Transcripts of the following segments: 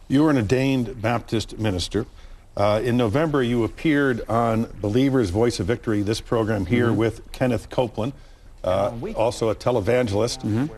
You were an ordained Baptist minister. In November, you appeared on Believer's Voice of Victory, this program here with Kenneth Copeland, also a televangelist.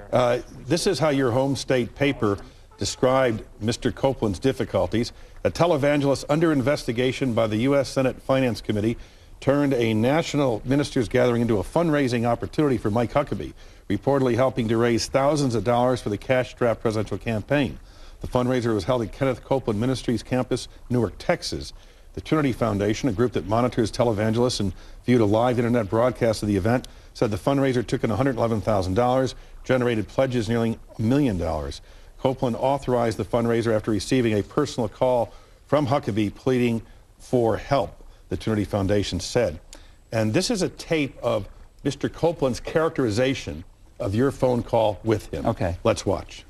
This is how your home state paper described Mr. Copeland's difficulties. A televangelist under investigation by the U.S. Senate Finance Committee turned a national ministers gathering into a fundraising opportunity for Mike Huckabee, reportedly helping to raise thousands of dollars for the cash-strapped presidential campaign. The fundraiser was held at Kenneth Copeland Ministries campus, Newark, Texas. The Trinity Foundation, a group that monitors televangelists and viewed a live internet broadcast of the event, said the fundraiser took in $111,000, generated pledges nearing $1 million. Copeland authorized the fundraiser after receiving a personal call from Huckabee pleading for help, the Trinity Foundation said. And this is a tape of Mr. Copeland's characterization of your phone call with him. Okay. Let's watch.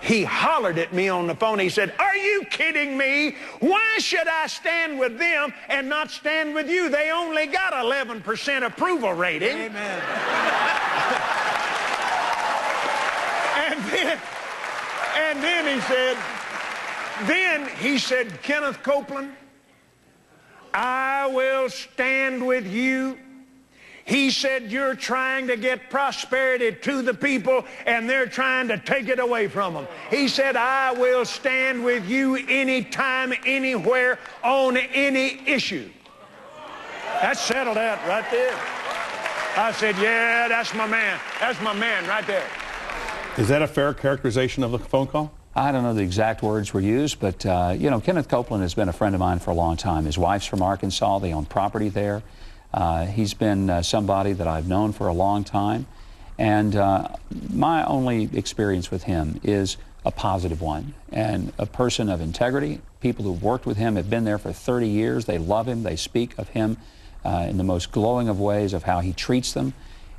He hollered at me on the phone. He said, "Are you kidding me? Why should I stand with them and not stand with you? They only got 11% approval rating." Amen. and then he said, "Kenneth Copeland, I will stand with you." He said, "You're trying to get prosperity to the people, and they're trying to take it away from them." He said, "I will stand with you anytime, anywhere, on any issue." That settled that right there. I said, "Yeah, that's my man. That's my man right there." Is that a fair characterization of the phone call? I don't know the exact words were used, but, you know, Kenneth Copeland has been a friend of mine for a long time. His wife's from Arkansas. They own property there. He's been somebody that I've known for a long time. And my only experience with him is a positive one, and a person of integrity. People who've worked with him have been there for 30 years. They love him. They speak of him in the most glowing of ways of how he treats them.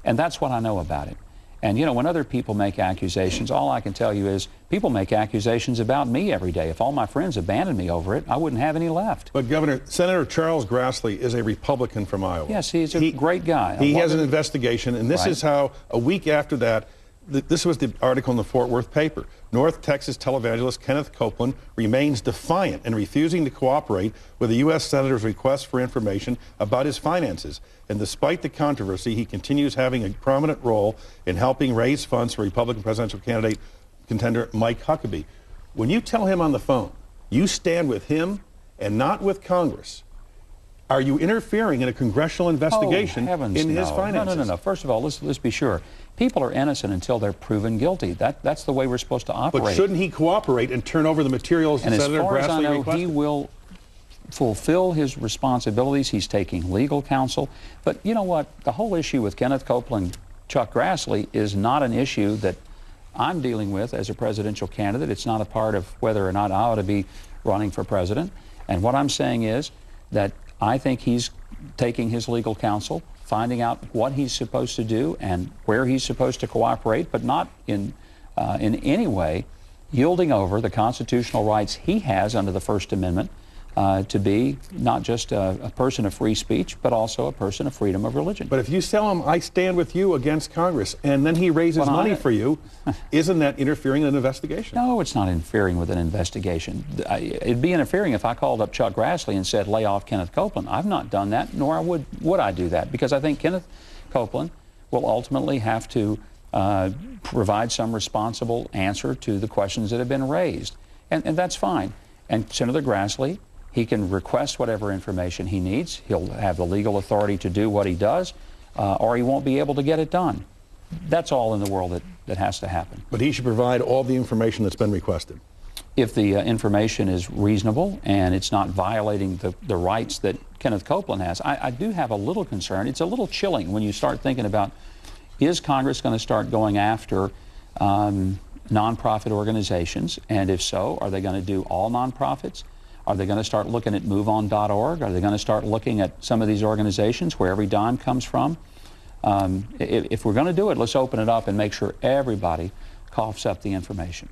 And that's what I know about it. And, you know, when other people make accusations, all I can tell you is people make accusations about me every day. If all my friends abandoned me over it, I wouldn't have any left. But, Governor, Senator Charles Grassley is a Republican from Iowa. Yes, he's a great guy. He has an investigation, and this is how, a week after that, this was the article in the Fort Worth paper. North Texas televangelist Kenneth Copeland remains defiant and refusing to cooperate with the U.S. Senator's request for information about his finances. And despite the controversy, he continues having a prominent role in helping raise funds for Republican presidential contender Mike Huckabee. When you tell him on the phone, you stand with him and not with Congress, are you interfering in a congressional investigation in his finances? No. First of all, let's be sure. People are innocent until they're proven guilty. That's the way we're supposed to operate. But shouldn't he cooperate and turn over the materials that Senator Grassley requested? And as far as I know, he will fulfill his responsibilities. He's taking legal counsel. But you know what? The whole issue with Kenneth Copeland, Chuck Grassley, is not an issue that I'm dealing with as a presidential candidate. It's not a part of whether or not I ought to be running for president. And what I'm saying is that I think he's taking his legal counsel, finding out what he's supposed to do and where he's supposed to cooperate, but not in any way yielding over the constitutional rights he has under the First Amendment to be not just a person of free speech, but also a person of freedom of religion. But if you tell him, I stand with you against Congress, and then he raises money for you, isn't that interfering in an investigation? No, it's not interfering with an investigation. It'd be interfering if I called up Chuck Grassley and said, lay off Kenneth Copeland. I've not done that, nor would I do that, because I think Kenneth Copeland will ultimately have to provide some responsible answer to the questions that have been raised. And that's fine. And Senator Grassley, he can request whatever information he needs. He'll have the legal authority to do what he does, or he won't be able to get it done. That's all in the world that has to happen. But he should provide all the information that's been requested. If the information is reasonable and it's not violating the rights that Kenneth Copeland has, I do have a little concern. It's a little chilling when you start thinking about, is Congress going to start going after nonprofit organizations? And if so, are they going to do all nonprofits? Are they going to start looking at MoveOn.org? Are they going to start looking at some of these organizations where every dime comes from? If we're going to do it, let's open it up and make sure everybody coughs up the information.